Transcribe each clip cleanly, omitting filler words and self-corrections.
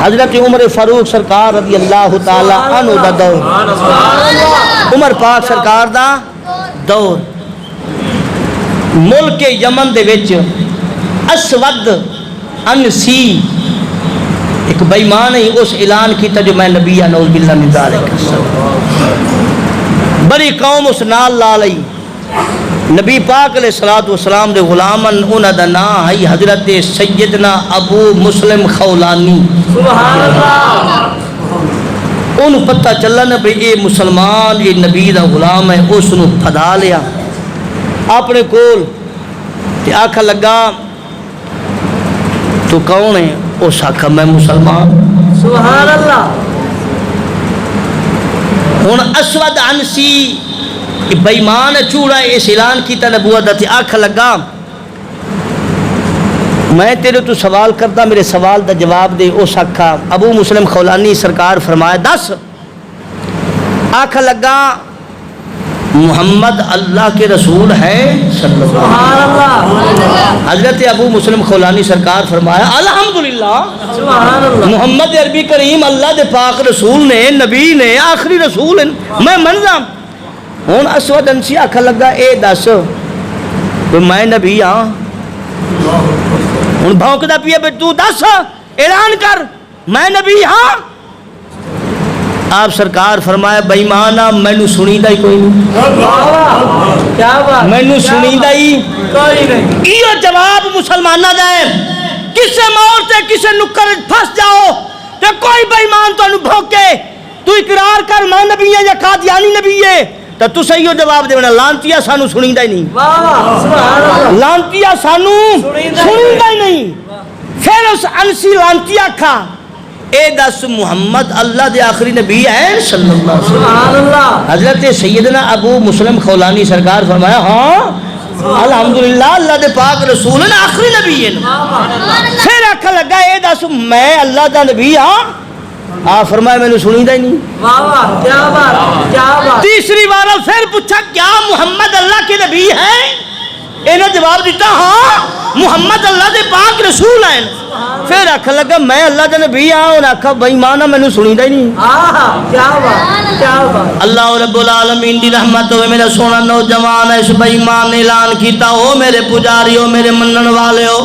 حضرت عمر فاروق سرکار رضی اللہ تعالی عنہ دا دور، عمر پاک سرکار دا دور، ملک یمن دے وچ اسود انسی ایک بےمان ہی اس اعلان کیتا جو میں نبی نعوذ باللہ من ذالک، بڑی قوم اس نال لا لئی، نبی پاک علیہ الصلوۃ والسلام دے غلامن انہاں دا نام ہے حضرت سیدنا ابو مسلم خولانی، سبحان اللہ، انہوں پتہ چلا نا بھئی اے مسلمان اے نبی دا غلام ہے، اس نو پھدا لیا اپنے کول تے آکھا لگا تو کون ہے؟ اس آکھا میں مسلمان، سبحان اللہ۔ ہن اسود عنسی بےمان چوڑا اس اعلان کیتا نبوت دا تے آکھا لگا میں تیرے تو سوال کرتا، میرے سوال دا جواب دے۔ اس آکھا ابو مسلم خولانی سرکار فرمایا دس، آکھا لگا محمد اللہ کے رسول ہیں صلی اللہ علیہ وسلم۔ حضرت ابو مسلم خولانی سرکار فرمایا الحمدللہ، محمد عربی کریم اللہ دے پاک رسول نے، نبی نے، آخری رسول ہیں، میں منظم۔ ہون اسود انسی آکھا لگا اے دس میں نبی ہاں، ہون بھونکدا پیا بے تو دس اعلان کر میں نبی ہاں۔ آپ سرکار فرمایا بےمانا مینوں سنیدا ہی کوئی نہیں، مینوں سنیدا ہی کوئی نہیں۔ یہ جواب مسلماناں دا ہے، کسے موڑ تے کسے نکر پھنس جاؤ تے کوئی بےمان تانوں بھوکے تو اقرار کر میں نبی ہے یا قادیانی نبی ہے تو تو صحیح جواب دے، لانتیا سانو سنیدا ہی نہیں، لانتیا سانو سنیدا ہی نہیں۔ پھر اس انسی لانتیا کھا اے دس محمد اللہ دے آخری نبی ہیں صلی اللہ علیہ وسلم۔ حضرت سیدنا ابو مسلم خولانی سرکار فرمایا ہاں الحمدللہ اللہ دے پاک رسول ہیں، آخری نبی ہیں۔ پھر آکھا لگا اے دس میں اللہ دا نبی ہاں، آپ فرمایا میں نے سنیدا ہی نہیں۔ تیسری بار پھر پوچھا کیا محمد اللہ کے نبی ہیں؟ انہوں نے جواب دیتا ہاں محمد اللہ دے پاک رسول ہیں۔ پھر آکھا لگا میں اللہ دے نبی ہاں، اور آکھا بھائی مانا میں نے سنیدا ہی نہیں۔ اللہ رب العالمین دی رحمت ہوئے میرا سونا نوجوان ہے، اس بھائی مان نے اعلان کیتا ہو میرے پجاری ہو، میرے منن والے ہو،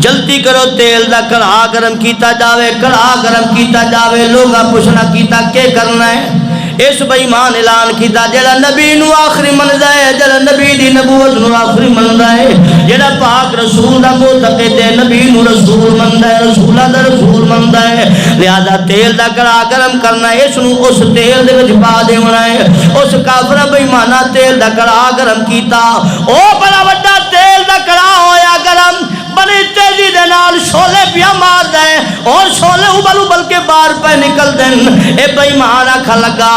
جلدی کرو تیل دا کڑھا گرم کیتا جاوے، کڑھا گرم کیتا جاوے، لوگا پوچھنا کیتا کہ کرنا ہے؟ اس بےمان اعلان کیتا جڑا نبی نو آخری مندا ہے، جڑا نبی دی نبوت نو آخری مندا ہے، جڑا پاک رسول دا معتقد ہے، نبی نو رسول مندا ہے، رسولاں دا رسول مندا ہے، لہذا تیل دا کڑھا گرم کرنا ہے، اس نو اس تیل دے وچ پا دیونا ہے۔ اس کافر بےمانہ تیل دا کڑھا گرم کیتا، او بڑا وڈا تیل دا کڑھا ہویا گرم، بڑی تیزی دے نال شولے پیا مار دے اور شولے ابل ابل کے باہر پہ نکل دیں۔ اے بےمان آکھا لگا،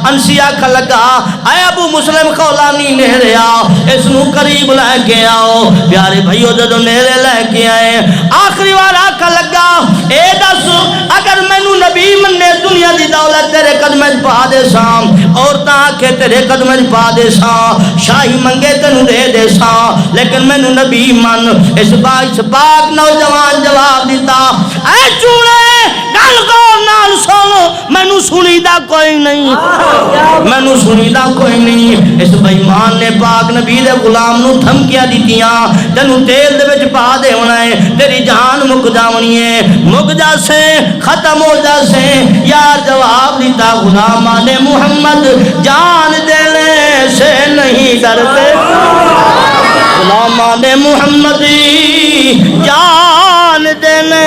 انسی آکھا لگا اے ابو مسلم خولانی نیرے آؤ، اس نو قریب لے کے آؤ۔ پیارے بھائیو جدو نیرے لے کے آئے آخری بار آکھا لگا اے دس اگر مینوں نبی مننے دنیا دی دولت تیرے قدمیں پا دے ساں، عورتاں آکھے تیرے قدمیں پا دے ساں، شاہی منگے تینوں دے دے ساں، لیکن مینوں نبی من۔ اس پاک نوجوان جواب دیتا اے چوڑے گل گور نال سن، مینوں سنیدا کوئی نہیں، مینوں سنیدا کوئی نہیں۔ اس بےمان نے پاک نبی دے غلام نو دھمکیاں دتیاں تینوں تیل دے وچ پا دیونا ہے، تیری جان مک جاونی ہے، مک جاسے ختم ہو جاسے۔ یار جواب دیتا غلامان محمد جان دینے سے نہیں ڈرتے، غلامان محمد جان دینے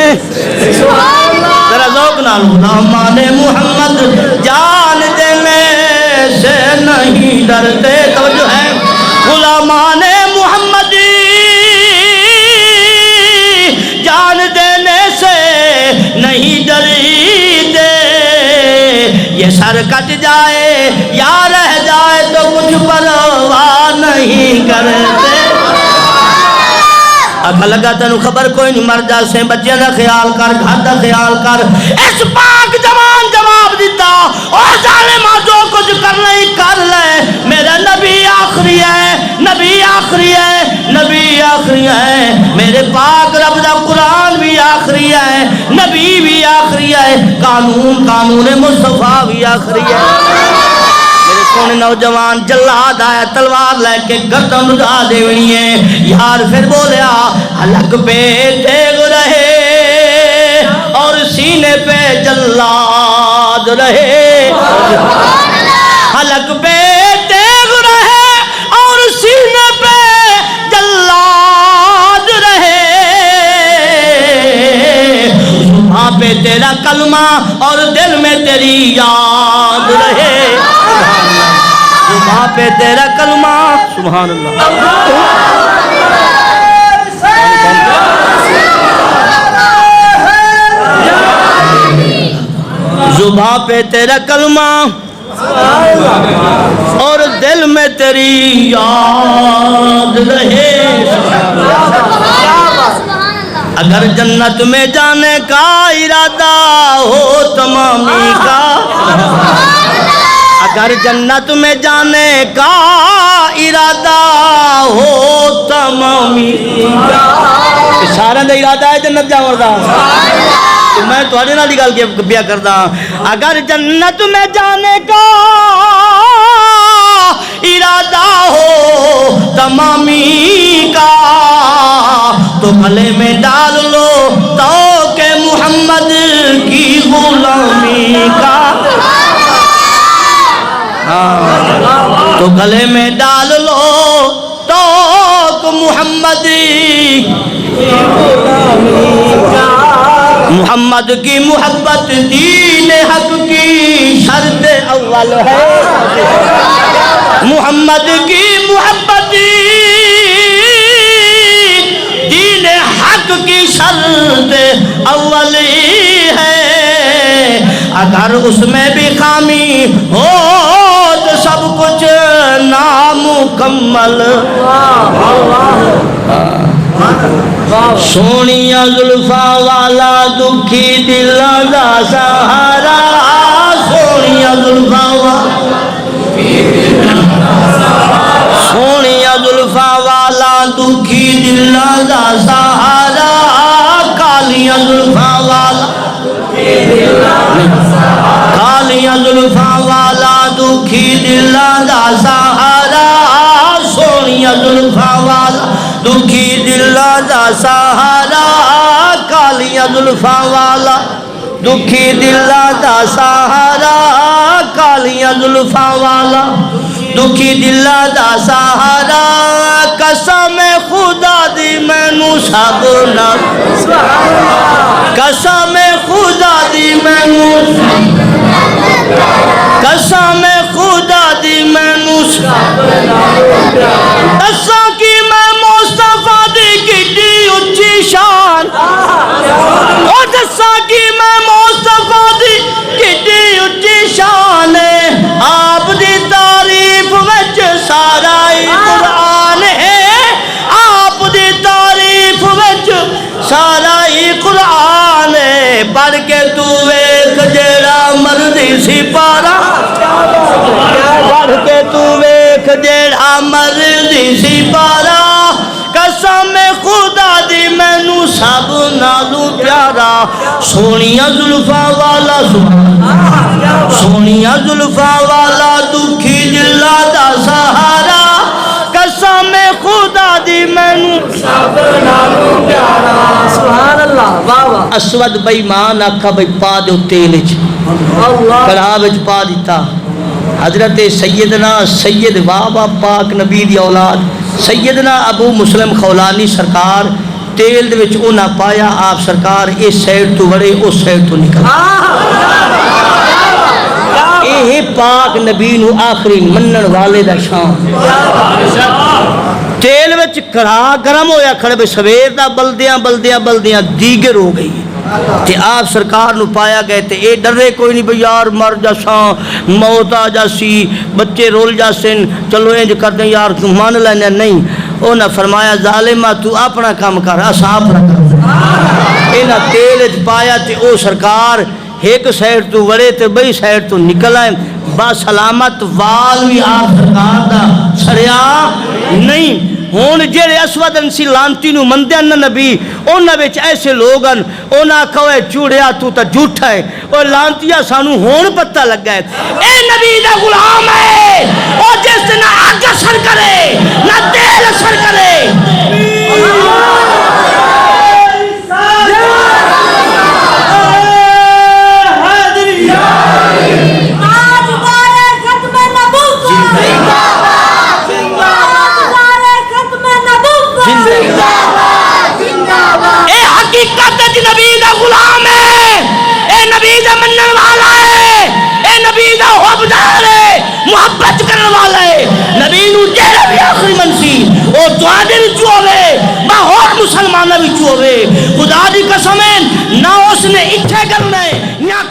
ذرا ذوق نال، غلامان محمد جان دینے سے نہیں ڈرتے۔ توجہ ہے، غلامان محمد جان دینے سے نہیں ڈرتے، یہ سر کٹ جائے یا رہ جائے تو کچھ پرواہ نہیں کرتے۔ آکھا لگا تینوں خبر کوئی نہیں، مر جاسے، بچیاں دا خیال کر، گھر دا خیال کر۔ اس پاک جوان جواب دیتا اور ظالمہ جو کچھ کرنا ہی کر لے، میرا نبی آخری ہے، نبی آخری ہے، نبی آخری ہے، میرے پاک رب دا قرآن بھی آخری ہے، نبی بھی آخری ہے، قانون مصطفیٰ بھی آخری ہے۔ میرے سونے نوجوان جلاد آیا تلوار لے کے گردن اڑا دیونی ہے، یار پھر بولیا حلق پہ تیغ رہے اور سینے پہ جلاد رہے، حلق پہ تیغ رہے اور سینے پہ جلاد رہے، زباں پہ تیرا کلمہ اور دل میں تیری یاد رہے، زباں پہ تیرا کلمہ، سبحان اللہ، زباں پہ تیرا کلمہ اور دل میں تیری یاد رہے۔ اگر جنت میں جانے کا ارادہ ہو تمامی کا، اگر جنت میں جانے کا ارادہ ہو تمامی کا، سارا دا ارادہ ہے جنت جاؤں دا، میں تھوڑے نال دی گل پیا کردا، اگر جنت میں جانے کا ارادہ ہو تمامی کا تو گلے میں ڈال لو توق محمد کی غلامی کا، تو گلے میں ڈال لو توق محمد محمد کی محبت دین حق کی شرط اول ہے، محمد کی محبت دین حق کی شرط اول ہے، اگر اس میں بھی خامی ہو تو سب کچھ نامکمل۔ سونیا زلفاں والا دکھی دلاں دا سہارا، سونیا زلفاں والا، سونیا زلفاں والا دکھی دلاں دا سہارا، کالیاں زلفاں والا، کالیاں زلفاں والا دکھی دلاں دا سہارا، سونیا زلفاں والا دکھی دلاں دا سہارا، کالیاں زلفاں والا دکھی دلاں دا سہارا، کالیاں زلفاں والا دکھی دلاں دا سہارا، قسم خدا دی مینوں سب نال، قسم خدا دی مینوں، قسم خدا دی مینوں سب نال، دساں کی میں مصطفیٰ دی کڈی اچھی شان، اور دساں کی میں مصطفیٰ دی کڈی اچھی شان، آپ دی تعریف وچ سارا ہی قرآن ہے، آپ دی تعریف وچ سارا ہی قرآن ہے، پڑھ کے تو ویکھ جیڑا مرضی سپارہ، پڑھ کے تو ویکھ جیڑا مرضی سپارہ، قسم خدا دی مینوں سب نالوں پیارا، سونیا زلفاں والا، سونیا زلفاں والا دکھی دلاں دا سہارا، قسم خدا دی مینوں سب نالوں پیارا، سبحان اللہ، واہ واہ۔ اسود بے ایمان آکھا بھئی پا دو تیل وچ، کڑاہ وچ پا دیتا، حضرت سیدنا سید بابا پاک نبی دی اولاد سیدنا ابو مسلم خولانی سرکار تیل دے وچ اونا پایا، آپ سرکار اس سائڈ تو وڑے اس سائڈ تو نکل، اے پاک نبی نو آخری منن والے دا شان، تیل وچ کڑاہ گرم ہویا کھڑے بے سویر دا بلدیاں بلدیاں بلدیاں دیگر ہو گئی، تے آپ سرکار نو پایا گئے تے اے ڈرے کوئی نہیں بھئی یار مر جاساں، موت آ جاسی، بچے رول جاسن، چلو انج کر دیں یار تو مان لینے، نہیں، انہاں فرمایا ظالمہ تو اپنا کام کر، اسا اپنا کام کر، انہاں تیل اچ پایا تے او سرکار ایک سائڈ تو وڑے تے بئی سائڈ تو نکل آئے، با سلامت وال بھی آپ سرکار دا سڑیا نہیں، ہون جڑے اسود انسی لانتی نو مندیاں نہ نبی انہاں وچ ایسے لوگ ہیں انہاں کہے چوڑیا تو تا جھوٹا ہے اور لانتیا سانو ہون پتہ لگا ہے اے نبی دا غلام ہے او جس نہ آگ اثر کرے نہ تیل اثر کرے نبی دا غلام ہے اے نبی دا منن والا ہے اے نبی دا حبدار ہے محبت کرن والا ہے نبی نو جیڑا بھی آخری منسی او تواڈے وچ ہوے با ہور مسلماناں وچ ہوے خدا دی قسم ہے نہ اس نے اتھے کرنا ہے نہ